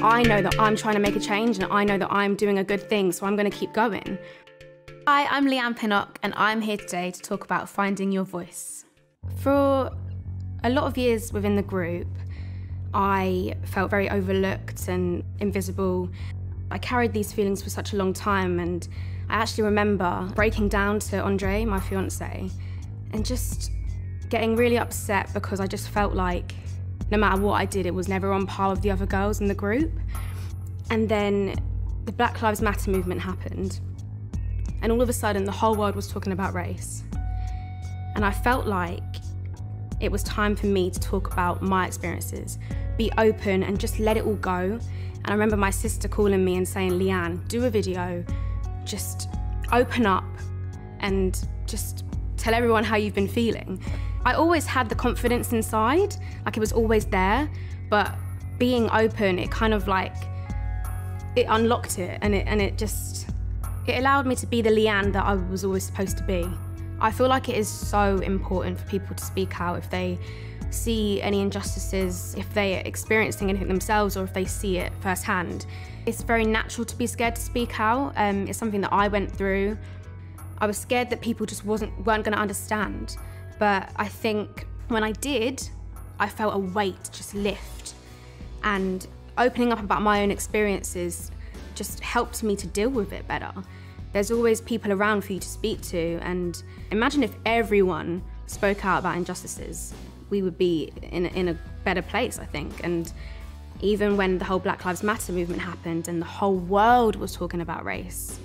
I know that I'm trying to make a change and I know that I'm doing a good thing, so I'm going to keep going. Hi, I'm Leigh-Anne Pinnock and I'm here today to talk about finding your voice. For a lot of years within the group, I felt very overlooked and invisible. I carried these feelings for such a long time, and I actually remember breaking down to Andre, my fiance, and just getting really upset because I just felt like no matter what I did, it was never on par with the other girls in the group. And then the Black Lives Matter movement happened, and all of a sudden the whole world was talking about race. And I felt like it was time for me to talk about my experiences, be open and just let it all go. And I remember my sister calling me and saying, Leigh-Anne, do a video, just open up and just tell everyone how you've been feeling. I always had the confidence inside, like it was always there, but being open, it kind of like, it unlocked it and it allowed me to be the Leigh-Anne that I was always supposed to be. I feel like it is so important for people to speak out if they see any injustices, if they're experiencing anything themselves or if they see it firsthand. It's very natural to be scared to speak out. It's something that I went through. I was scared that people just weren't going to understand. But I think when I did, I felt a weight just lift. And opening up about my own experiences just helped me to deal with it better. There's always people around for you to speak to, and imagine if everyone spoke out about injustices, we would be in a better place, I think. And even when the whole Black Lives Matter movement happened and the whole world was talking about race,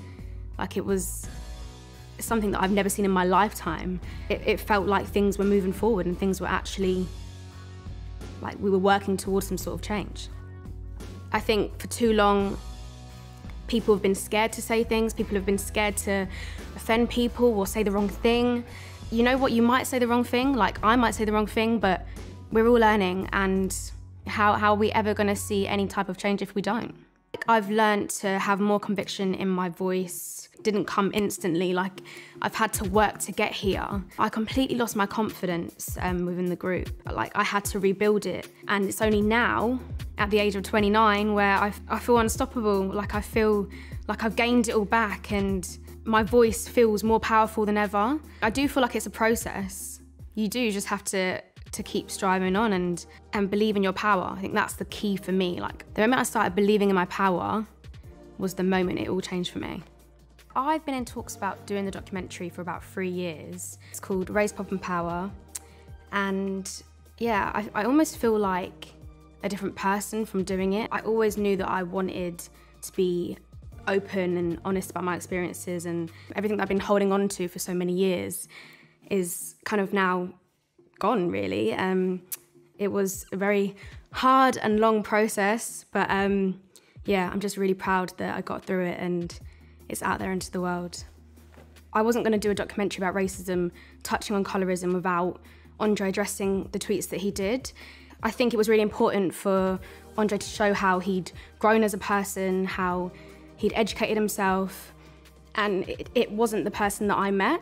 like it was something that I've never seen in my lifetime. It felt like things were moving forward and things were actually, like we were working towards some sort of change. I think for too long, people have been scared to say things, people have been scared to offend people or say the wrong thing. You know what, you might say the wrong thing, like I might say the wrong thing, but we're all learning, and how are we ever gonna see any type of change if we don't? I've learned to have more conviction in my voice. It didn't come instantly, like I've had to work to get here. I completely lost my confidence within the group. Like I had to rebuild it, and it's only now, at the age of 29, where I feel unstoppable. Like I feel like I've gained it all back and my voice feels more powerful than ever. I do feel like it's a process. You do just have to keep striving on and believe in your power. I think that's the key for me. Like the moment I started believing in my power was the moment it all changed for me. I've been in talks about doing the documentary for about 3 years. It's called Raise, Pop and Power. And yeah, I almost feel like a different person from doing it. I always knew that I wanted to be open and honest about my experiences, and everything that I've been holding on to for so many years is kind of now gone, really. It was a very hard and long process, but yeah, I'm just really proud that I got through it and it's out there into the world. I wasn't going to do a documentary about racism touching on colorism without Andre addressing the tweets that he did. I think it was really important for Andre to show how he'd grown as a person, how he'd educated himself, and it wasn't the person that I met.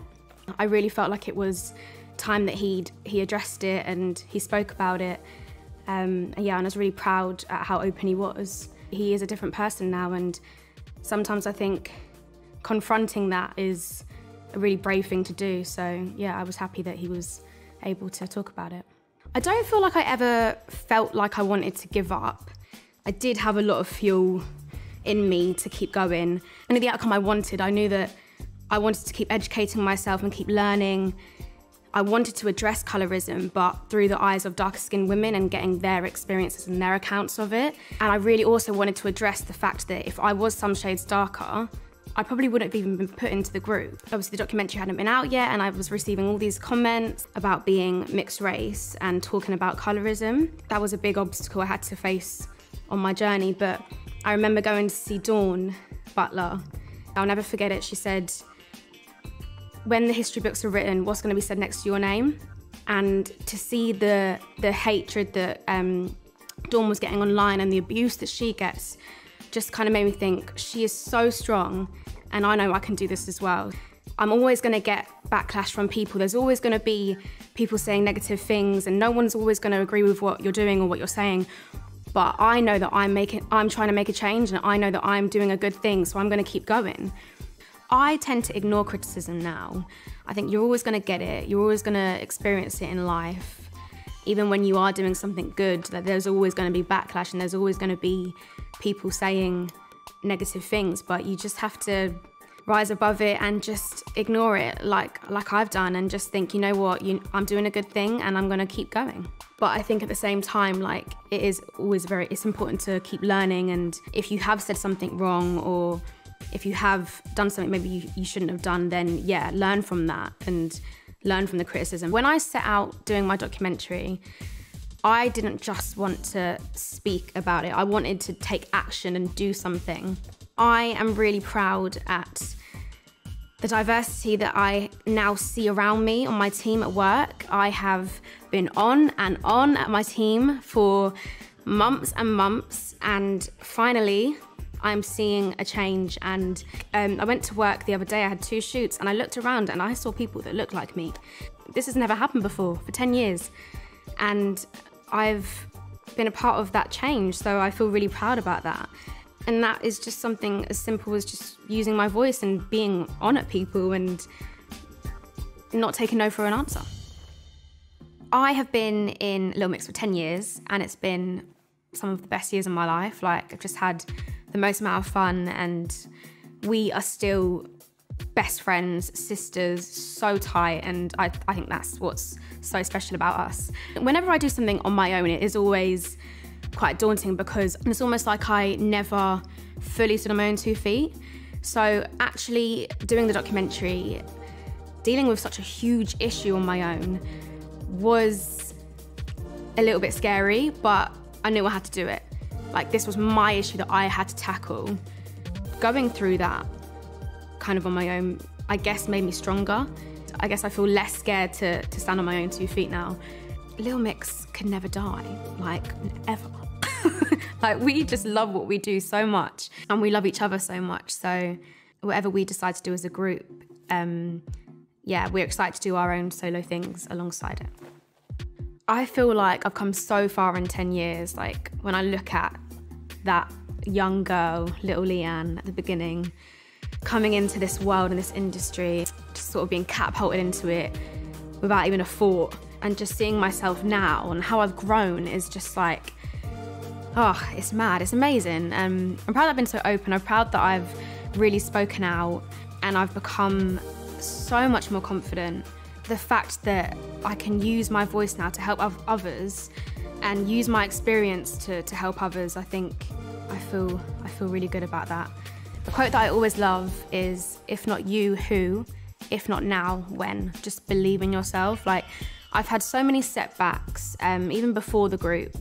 I really felt like it was time that he addressed it and he spoke about it. And yeah, and I was really proud at how open he was. He is a different person now, and sometimes I think confronting that is a really brave thing to do. So yeah, I was happy that he was able to talk about it. I don't feel like I ever felt like I wanted to give up. I did have a lot of fuel in me to keep going. And the outcome I wanted, I knew that I wanted to keep educating myself and keep learning. I wanted to address colorism, but through the eyes of darker skinned women and getting their experiences and their accounts of it. And I really also wanted to address the fact that if I was some shades darker, I probably wouldn't have even been put into the group. Obviously the documentary hadn't been out yet, and I was receiving all these comments about being mixed race and talking about colorism. That was a big obstacle I had to face on my journey, but I remember going to see Dawn Butler. I'll never forget it. She said, when the history books are written, what's going to be said next to your name? And to see the hatred that Dawn was getting online and the abuse that she gets just kind of made me think, she is so strong and I know I can do this as well. I'm always going to get backlash from people. There's always going to be people saying negative things and no one's always going to agree with what you're doing or what you're saying. but I know that I'm trying to make a change, and I know that I'm doing a good thing, so I'm going to keep going. I tend to ignore criticism now. I think you're always going to get it. You're always going to experience it in life. Even when you are doing something good, that there's always going to be backlash, and there's always going to be people saying negative things, but you just have to rise above it and just ignore it like I've done, and just think, you know what, I'm doing a good thing and I'm going to keep going. But I think at the same time, like, it is always it's important to keep learning, and if you have said something wrong, or if you have done something maybe you shouldn't have done, then yeah, learn from that and learn from the criticism. When I set out doing my documentary, I didn't just want to speak about it. I wanted to take action and do something. I am really proud at the diversity that I now see around me on my team at work. I have been on and on at my team for months and months, and finally I'm seeing a change. And I went to work the other day, I had 2 shoots, and I looked around and I saw people that looked like me. This has never happened before for 10 years. And I've been a part of that change, so I feel really proud about that. And that is just something as simple as just using my voice and being on at people and not taking no for an answer. I have been in Little Mix for 10 years, and it's been some of the best years of my life. Like, I've just had the most amount of fun, and we are still best friends, sisters, so tight, and I think that's what's so special about us. Whenever I do something on my own, it is always quite daunting, because it's almost like I never fully stood on my own 2 feet. So actually doing the documentary, dealing with such a huge issue on my own, was a little bit scary, but I knew I had to do it. Like, this was my issue that I had to tackle. Going through that kind of on my own, I guess, made me stronger. I guess I feel less scared to stand on my own 2 feet now. Little Mix could never die, like, ever. Like, we just love what we do so much, and we love each other so much. So whatever we decide to do as a group, yeah, we're excited to do our own solo things alongside it. I feel like I've come so far in 10 years. Like, when I look at that young girl, little Leigh-Anne, at the beginning, coming into this world and this industry, just sort of being catapulted into it without even a thought, and just seeing myself now and how I've grown is just like, oh, it's mad, it's amazing. I'm proud that I've been so open. I'm proud that I've really spoken out, and I've become so much more confident. The fact that I can use my voice now to help others and use my experience to help others, I think I feel really good about that. The quote that I always love is, if not you, who? If not now, when? Just believe in yourself. Like, I've had so many setbacks, even before the group.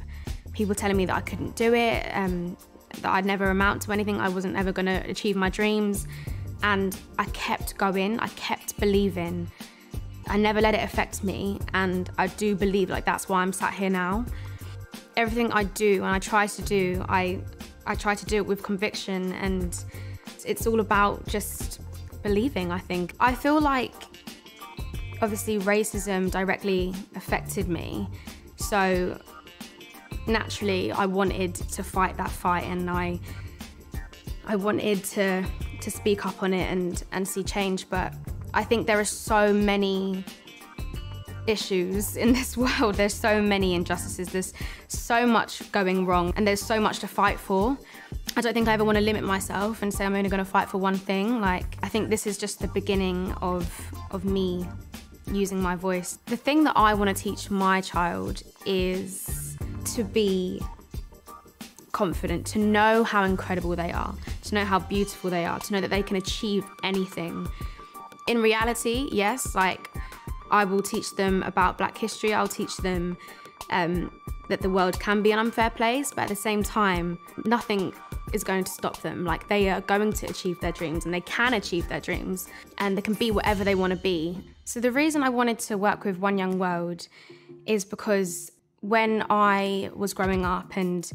People telling me that I couldn't do it, that I'd never amount to anything, I wasn't ever gonna achieve my dreams. And I kept going, I kept believing. I never let it affect me, and I do believe, like, that's why I'm sat here now. Everything I do and I try to do, I try to do it with conviction, and it's all about just believing, I think. I feel like, obviously, racism directly affected me, so naturally I wanted to fight that fight, and I wanted to speak up on it and see change. But I think there are so many issues in this world, there's so many injustices, there's so much going wrong, and there's so much to fight for. I don't think I ever want to limit myself and say I'm only going to fight for one thing. Like, I think this is just the beginning of me using my voice. The thing that I want to teach my child is to be confident, to know how incredible they are, to know how beautiful they are, to know that they can achieve anything. In reality, yes, like, I will teach them about Black history, I'll teach them that the world can be an unfair place, but at the same time, nothing is going to stop them. Like, they are going to achieve their dreams, and they can achieve their dreams, and they can be whatever they want to be. So the reason I wanted to work with One Young World is because when I was growing up and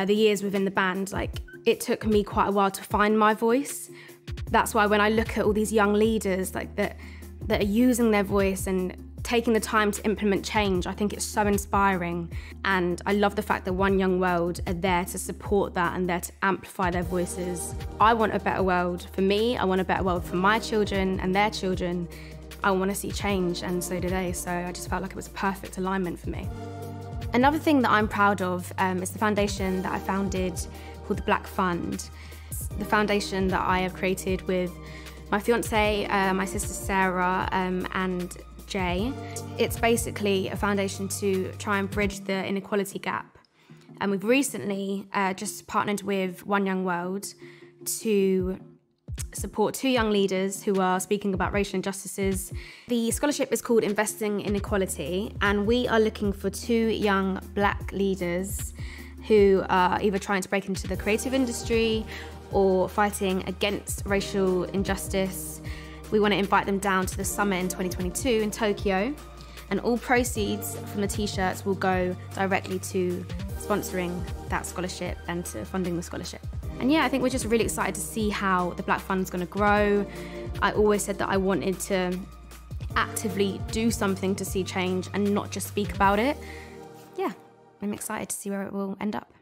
the years within the band, like, it took me quite a while to find my voice. That's why when I look at all these young leaders, like, that are using their voice and taking the time to implement change. I think it's so inspiring, and I love the fact that One Young World are there to support that and there to amplify their voices. I want a better world for me, I want a better world for my children and their children. I want to see change, and so do they, so I just felt like it was a perfect alignment for me. Another thing that I'm proud of is the foundation that I founded called the Black Fund. It's the foundation that I have created with my fiance, my sister Sarah, and Jay. It's basically a foundation to try and bridge the inequality gap. And we've recently just partnered with One Young World to support 2 young leaders who are speaking about racial injustices. The scholarship is called Investing in Equality, and we are looking for 2 young black leaders who are either trying to break into the creative industry or fighting against racial injustice. We want to invite them down to the summit in 2022 in Tokyo, and all proceeds from the t-shirts will go directly to sponsoring that scholarship and to funding the scholarship. And yeah, I think we're just really excited to see how the Black Fund's going to grow. I always said that I wanted to actively do something to see change and not just speak about it. Yeah, I'm excited to see where it will end up.